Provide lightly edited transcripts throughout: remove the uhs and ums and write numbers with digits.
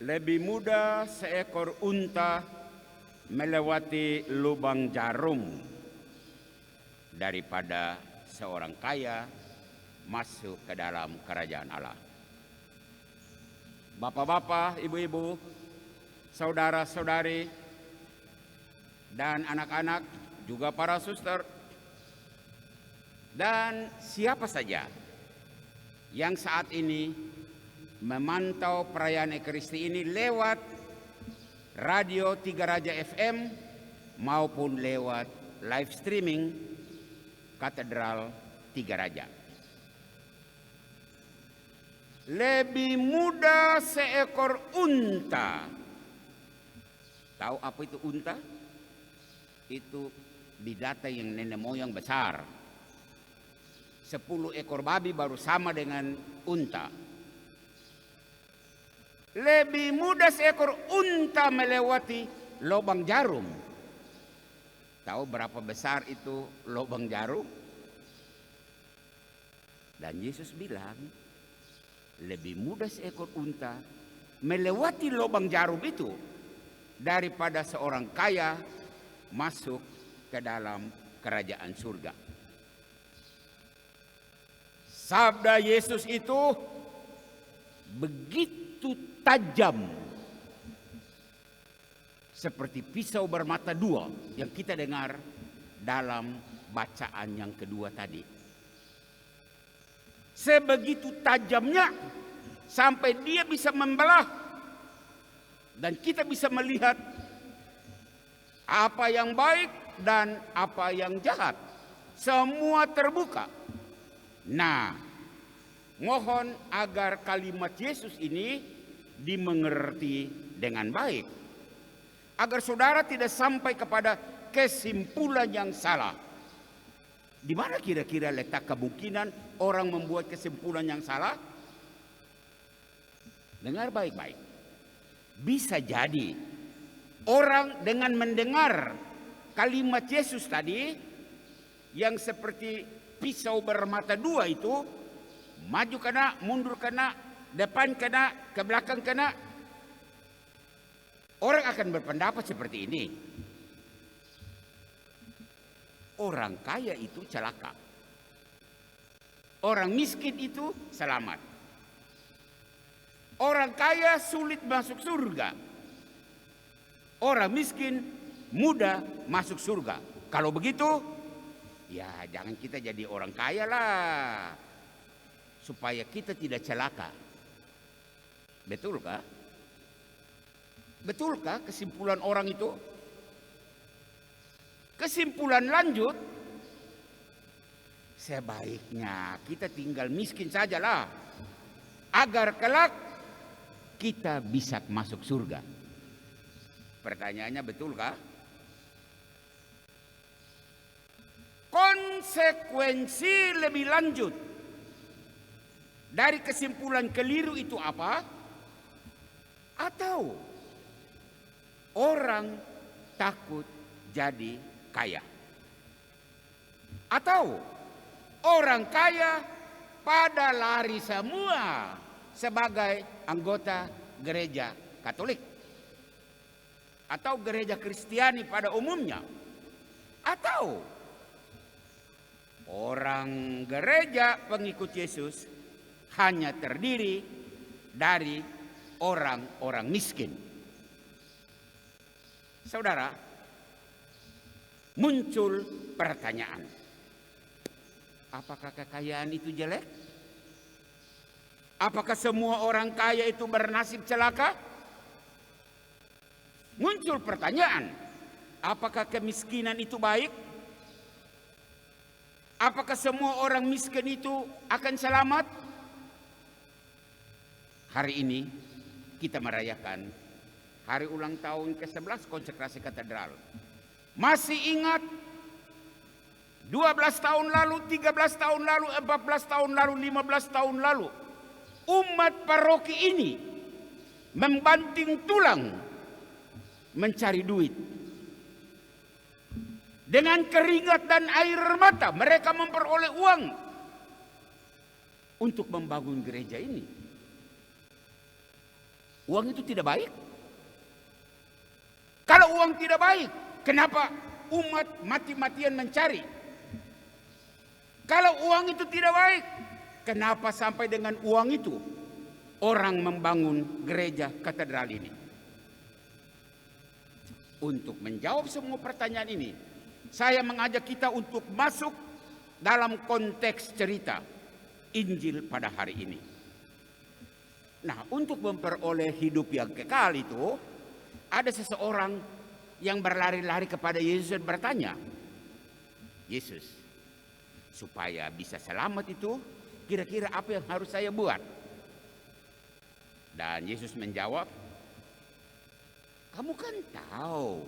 Lebih mudah seekor unta melewati lubang jarum daripada seorang kaya masuk ke dalam kerajaan Allah. Bapak-bapak, ibu-ibu, saudara-saudari, dan anak-anak, juga para suster, dan siapa saja yang saat ini memantau perayaan Ekaristi ini lewat radio Tiga Raja FM maupun lewat live streaming Katedral Tiga Raja. Lebih mudah seekor unta. Tahu apa itu unta? Itu binatang yang nenek moyang besar. 10 ekor babi baru sama dengan unta. Lebih mudah seekor unta melewati lubang jarum. Tahu berapa besar itu lubang jarum? Dan Yesus bilang, lebih mudah seekor unta melewati lubang jarum itu daripada seorang kaya masuk ke dalam kerajaan surga. Sabda Yesus itu begitu tajam, seperti pisau bermata dua yang kita dengar dalam bacaan yang kedua tadi. Sebegitu tajamnya sampai dia bisa membelah dan kita bisa melihat apa yang baik dan apa yang jahat. Semua terbuka. Nah, mohon agar kalimat Yesus ini dimengerti dengan baik, agar saudara tidak sampai kepada kesimpulan yang salah. Di mana kira-kira letak kemungkinan orang membuat kesimpulan yang salah? Dengar baik-baik. Bisa jadi orang dengan mendengar kalimat Yesus tadi yang seperti pisau bermata dua itu, maju kena, mundur kena, depan kena, ke belakang kena. Orang akan berpendapat seperti ini. Orang kaya itu celaka. Orang miskin itu selamat. Orang kaya sulit masuk surga. Orang miskin mudah masuk surga. Kalau begitu, ya jangan kita jadi orang kaya lah, supaya kita tidak celaka. Betulkah? Betulkah kesimpulan orang itu? Kesimpulan lanjut, sebaiknya kita tinggal miskin sajalah, agar kelak kita bisa masuk surga. Pertanyaannya, betulkah? Konsekuensi lebih lanjut dari kesimpulan keliru itu apa? Atau orang takut jadi kaya, atau orang kaya pada lari semua sebagai anggota gereja Katolik atau gereja Kristiani pada umumnya, atau orang gereja pengikut Yesus hanya terdiri dari orang-orang miskin. Saudara, muncul pertanyaan, apakah kekayaan itu jelek? Apakah semua orang kaya itu bernasib celaka? Muncul pertanyaan, apakah kemiskinan itu baik? Apakah semua orang miskin itu akan selamat? Hari ini kita merayakan hari ulang tahun ke-11 konsekrasi katedral. Masih ingat 12 tahun lalu, 13 tahun lalu, 14 tahun lalu, 15 tahun lalu, umat paroki ini membanting tulang mencari duit. Dengan keringat dan air mata mereka memperoleh uang untuk membangun gereja ini. Uang itu tidak baik? Kalau uang tidak baik, kenapa umat mati-matian mencari? Kalau uang itu tidak baik, kenapa sampai dengan uang itu orang membangun gereja katedral ini? Untuk menjawab semua pertanyaan ini, saya mengajak kita untuk masuk dalam konteks cerita Injil pada hari ini. Nah, untuk memperoleh hidup yang kekal itu, ada seseorang yang berlari-lari kepada Yesus dan bertanya, Yesus, supaya bisa selamat itu, kira-kira apa yang harus saya buat? Dan Yesus menjawab, kamu kan tahu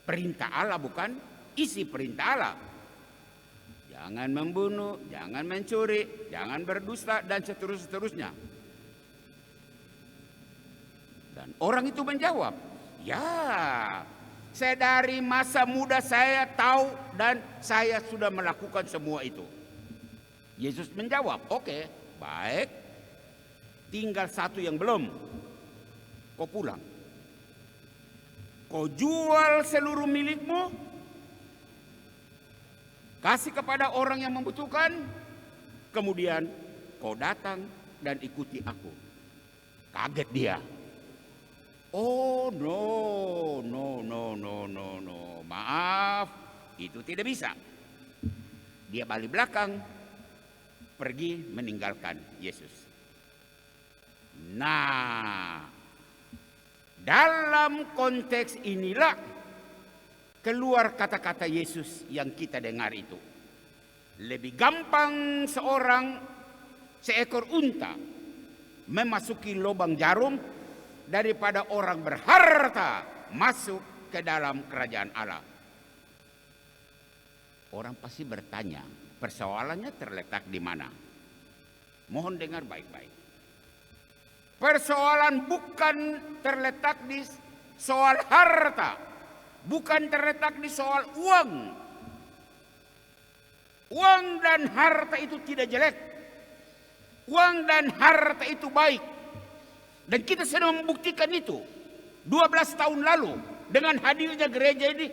perintah Allah bukan? Isi perintah Allah. Jangan membunuh, jangan mencuri, jangan berdusta, dan seterusnya. Dan orang itu menjawab, ya, saya dari masa muda saya tahu dan saya sudah melakukan semua itu. Yesus menjawab, oke, baik. Tinggal satu yang belum. Kau pulang. Kau jual seluruh milikmu, kasih kepada orang yang membutuhkan, kemudian kau datang dan ikuti aku. Kaget dia. Oh no, maaf, itu tidak bisa. Dia balik belakang, pergi meninggalkan Yesus. Nah, dalam konteks inilah keluar kata-kata Yesus yang kita dengar itu. Lebih gampang seekor unta memasuki lubang jarum daripada orang berharta masuk ke dalam kerajaan Allah. Orang pasti bertanya, persoalannya terletak di mana? Mohon dengar baik-baik. Persoalan bukan terletak di soal harta, bukan terletak di soal uang. Uang dan harta itu tidak jelek. Uang dan harta itu baik. Dan kita sudah membuktikan itu 12 tahun lalu dengan hadirnya gereja ini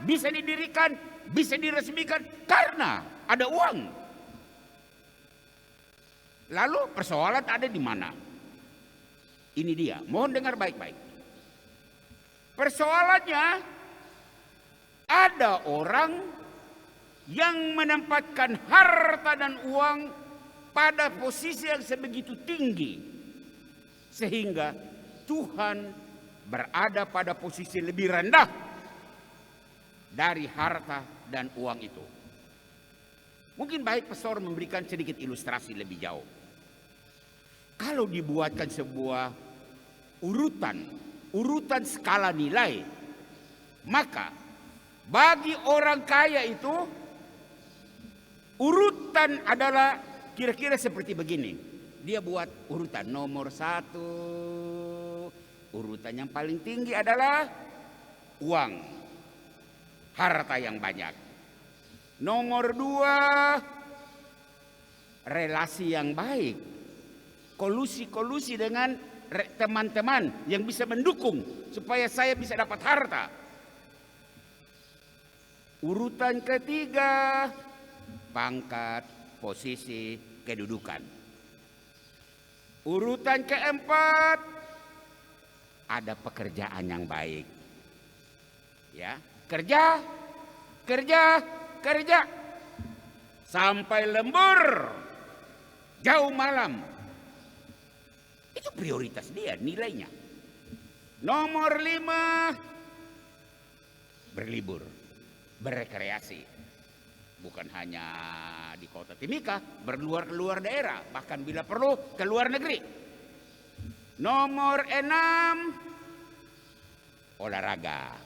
bisa didirikan, bisa diresmikan karena ada uang. Lalu persoalan ada di mana? Ini dia, mohon dengar baik-baik. Persoalannya ada orang yang menempatkan harta dan uang pada posisi yang sebegitu tinggi sehingga Tuhan berada pada posisi lebih rendah dari harta dan uang itu. Mungkin baik pastor memberikan sedikit ilustrasi lebih jauh. Kalau dibuatkan sebuah urutan skala nilai, maka bagi orang kaya itu urutan adalah kira-kira seperti begini. Dia buat urutan nomor 1, urutan yang paling tinggi adalah uang, harta yang banyak. Nomor 2, relasi yang baik, kolusi dengan teman-teman yang bisa mendukung supaya saya bisa dapat harta. Urutan ketiga, pangkat, posisi, kedudukan. Urutan keempat, ada pekerjaan yang baik. Ya, kerja sampai lembur, jauh malam. Itu prioritas dia, nilainya. Nomor 5, berlibur, berrekreasi. Bukan hanya di kota Timika, berluar daerah, bahkan bila perlu ke luar negeri. Nomor 6, olahraga.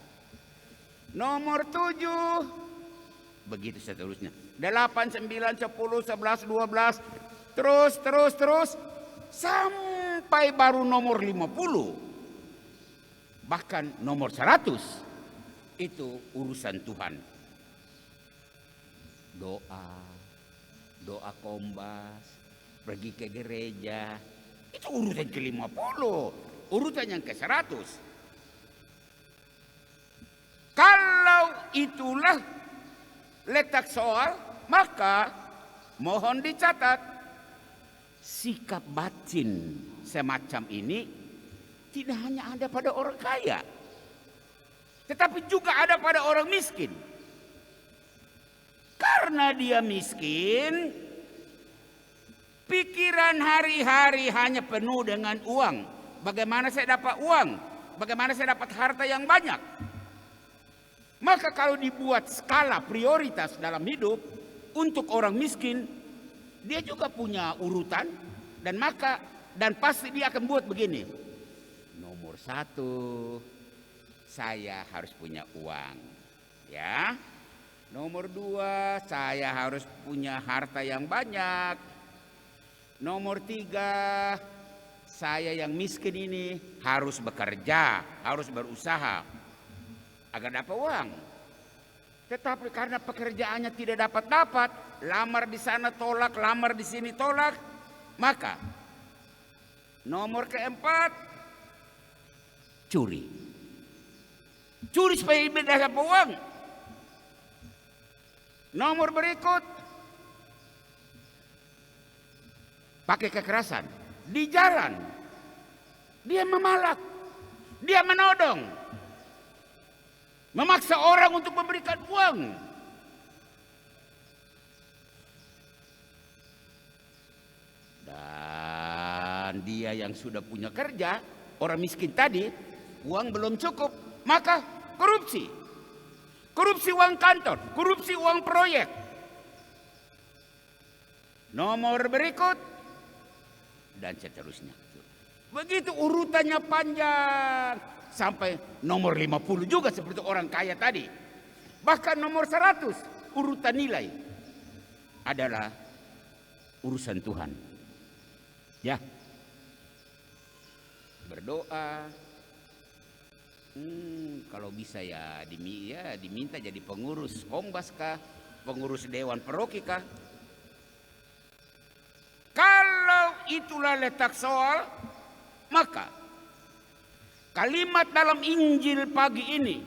Nomor 7, begitu seterusnya. 8, 9, 10, 11, 12, terus sampai baru nomor 50. Bahkan nomor 100 itu urusan Tuhan. Doa kombas, pergi ke gereja, Itu urutan ke-50, urutan yang ke-100. Kalau itulah letak soal, maka mohon dicatat, sikap batin semacam ini tidak hanya ada pada orang kaya, tetapi juga ada pada orang miskin. Karena dia miskin, pikiran hari-hari hanya penuh dengan uang. Bagaimana saya dapat uang? Bagaimana saya dapat harta yang banyak? Maka kalau dibuat skala prioritas dalam hidup untuk orang miskin, dia juga punya urutan, dan pasti dia akan buat begini. Nomor 1, saya harus punya uang, ya. Nomor 2, saya harus punya harta yang banyak. Nomor 3, saya yang miskin ini harus bekerja, harus berusaha agar dapat uang. Tetapi karena pekerjaannya tidak dapat, lamar di sana tolak, lamar di sini tolak, maka nomor keempat, curi. Curi supaya dapat uang. Nomor berikut, pakai kekerasan di jalan. Dia memalak, dia menodong, memaksa orang untuk memberikan uang. Dan dia yang sudah punya kerja, orang miskin tadi, uang belum cukup, maka korupsi. Korupsi uang kantor, korupsi uang proyek. Nomor berikut, dan seterusnya. Begitu urutannya panjang. Sampai nomor 50 juga seperti orang kaya tadi. Bahkan nomor 100, urutan nilai adalah urusan Tuhan. Ya. Berdoa. Kalau bisa ya diminta jadi pengurus Kombas kah, pengurus Dewan Paroki kah. Kalau itulah letak soal, maka kalimat dalam Injil pagi ini,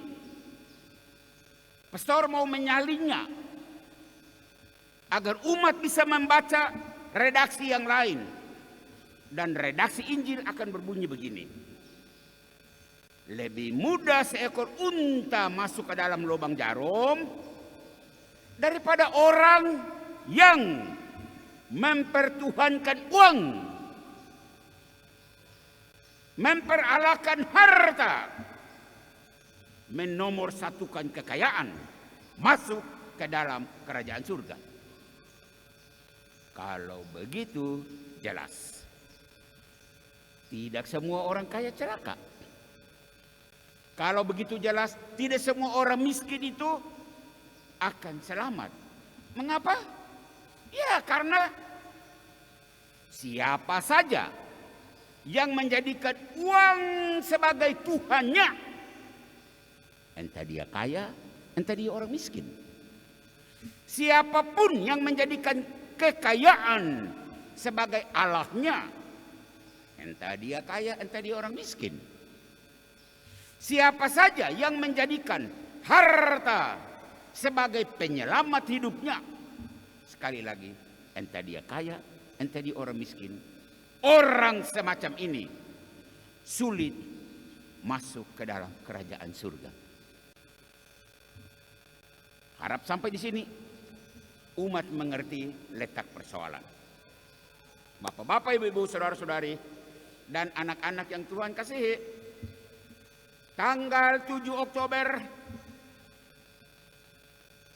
pastor mau menyalinnya agar umat bisa membaca redaksi yang lain. Dan redaksi Injil akan berbunyi begini. Lebih mudah seekor unta masuk ke dalam lubang jarum daripada orang yang mempertuhankan uang, memperalahkan harta, menomorsatukan kekayaan, masuk ke dalam kerajaan surga. Kalau begitu jelas, tidak semua orang kaya celaka. Kalau begitu jelas, tidak semua orang miskin itu akan selamat. Mengapa? Ya, karena siapa saja yang menjadikan uang sebagai Tuhannya, entah dia kaya, entah dia orang miskin. Siapapun yang menjadikan kekayaan sebagai Allahnya, entah dia kaya, entah dia orang miskin. Siapa saja yang menjadikan harta sebagai penyelamat hidupnya, sekali lagi, entah dia kaya, entah dia orang miskin, orang semacam ini sulit masuk ke dalam kerajaan surga. Harap sampai di sini umat mengerti letak persoalan. Bapak-bapak, ibu-ibu, saudara-saudari, dan anak-anak yang Tuhan kasihi, tanggal 7 Oktober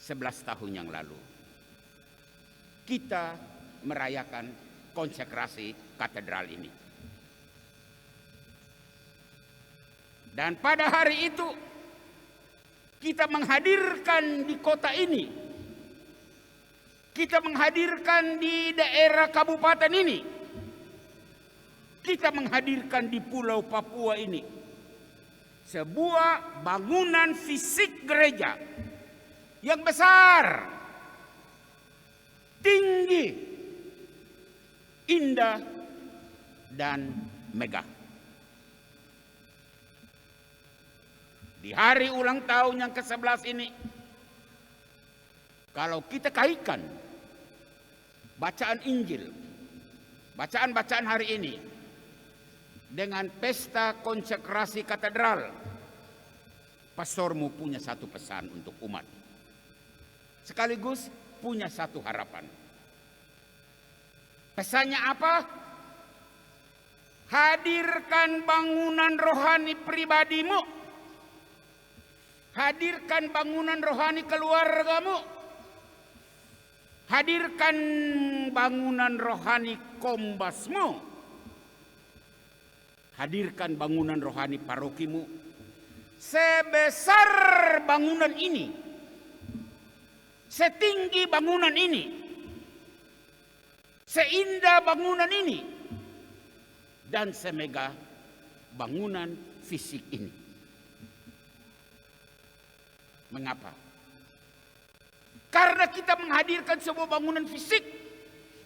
11 tahun yang lalu kita merayakan konsekrasi katedral ini. Dan pada hari itu kita menghadirkan di kota ini, kita menghadirkan di daerah kabupaten ini, kita menghadirkan di Pulau Papua ini sebuah bangunan fisik gereja yang besar, tinggi, indah, dan megah. Di hari ulang tahun yang ke-11 ini, kalau kita kaitkan bacaan Injil, bacaan-bacaan hari ini dengan pesta konsekrasi katedral, pastormu punya satu pesan untuk umat. Sekaligus punya satu harapan. Pesannya apa? Hadirkan bangunan rohani pribadimu. Hadirkan bangunan rohani keluargamu. Hadirkan bangunan rohani kombasmu. Hadirkan bangunan rohani parokimu. Sebesar bangunan ini, setinggi bangunan ini, seindah bangunan ini, dan semegah bangunan fisik ini. Mengapa? Karena kita menghadirkan sebuah bangunan fisik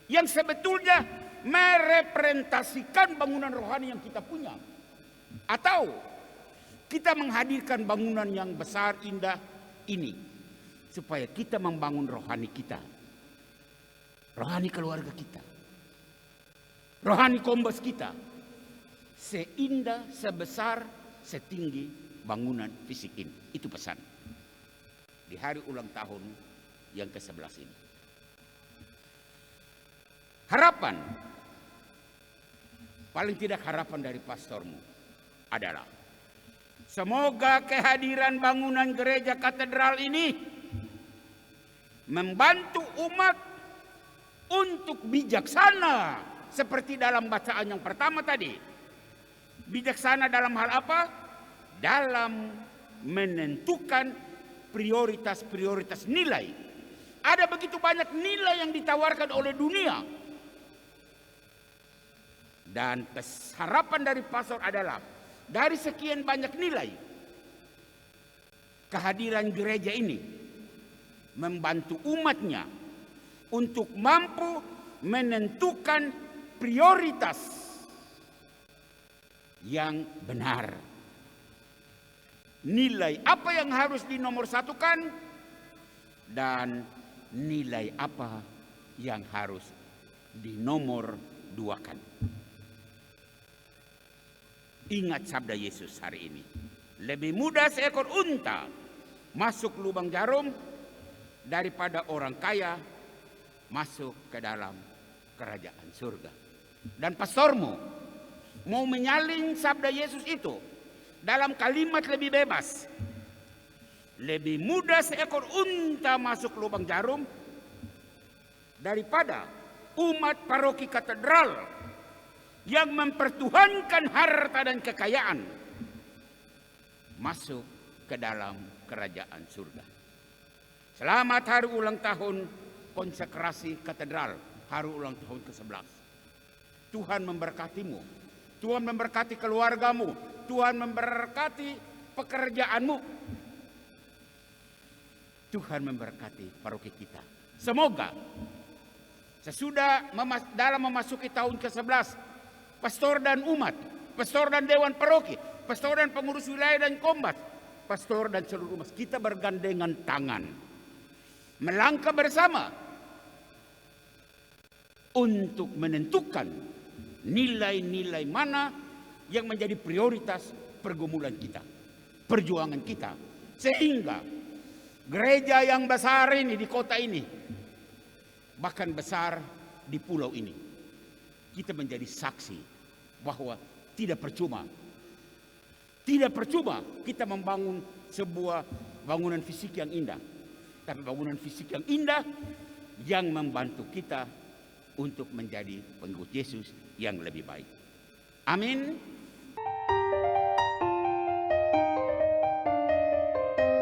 yang sebetulnya merepresentasikan bangunan rohani yang kita punya. Atau kita menghadirkan bangunan yang besar, indah ini, supaya kita membangun rohani kita, rohani keluarga kita, rohani kombas kita, seindah, sebesar, setinggi bangunan fisik ini. Itu pesan di hari ulang tahun yang ke-11 ini. Harapan, paling tidak harapan dari pastormu adalah semoga kehadiran bangunan gereja katedral ini membantu umat untuk bijaksana, seperti dalam bacaan yang pertama tadi. Bijaksana dalam hal apa? Dalam menentukan prioritas-prioritas nilai. Ada begitu banyak nilai yang ditawarkan oleh dunia. Dan harapan dari pastor adalah dari sekian banyak nilai, kehadiran gereja ini membantu umatnya untuk mampu menentukan prioritas yang benar. Nilai apa yang harus dinomorsatukan dan nilai apa yang harus dinomorduakan. Ingat sabda Yesus hari ini. Lebih mudah seekor unta masuk lubang jarum daripada orang kaya masuk ke dalam kerajaan surga. Dan pastormu mau menyalin sabda Yesus itu dalam kalimat lebih bebas. Lebih mudah seekor unta masuk lubang jarum daripada umat paroki katedral yang mempertuhankan harta dan kekayaan masuk ke dalam kerajaan surga. Selamat hari ulang tahun konsekrasi katedral, hari ulang tahun ke-11. Tuhan memberkatimu, Tuhan memberkati keluargamu, Tuhan memberkati pekerjaanmu, Tuhan memberkati paroki kita. Semoga sesudah dalam memasuki tahun ke-11, pastor dan umat, pastor dan dewan paroki, pastor dan pengurus wilayah dan kombas, pastor dan seluruh umat, kita bergandengan tangan, melangkah bersama untuk menentukan nilai-nilai mana yang menjadi prioritas pergumulan kita, perjuangan kita, sehingga gereja yang besar ini di kota ini, bahkan besar di pulau ini, kita menjadi saksi bahwa tidak percuma kita membangun sebuah bangunan fisik yang indah, tapi bangunan fisik yang indah yang membantu kita untuk menjadi pengikut Yesus yang lebih baik. Amin.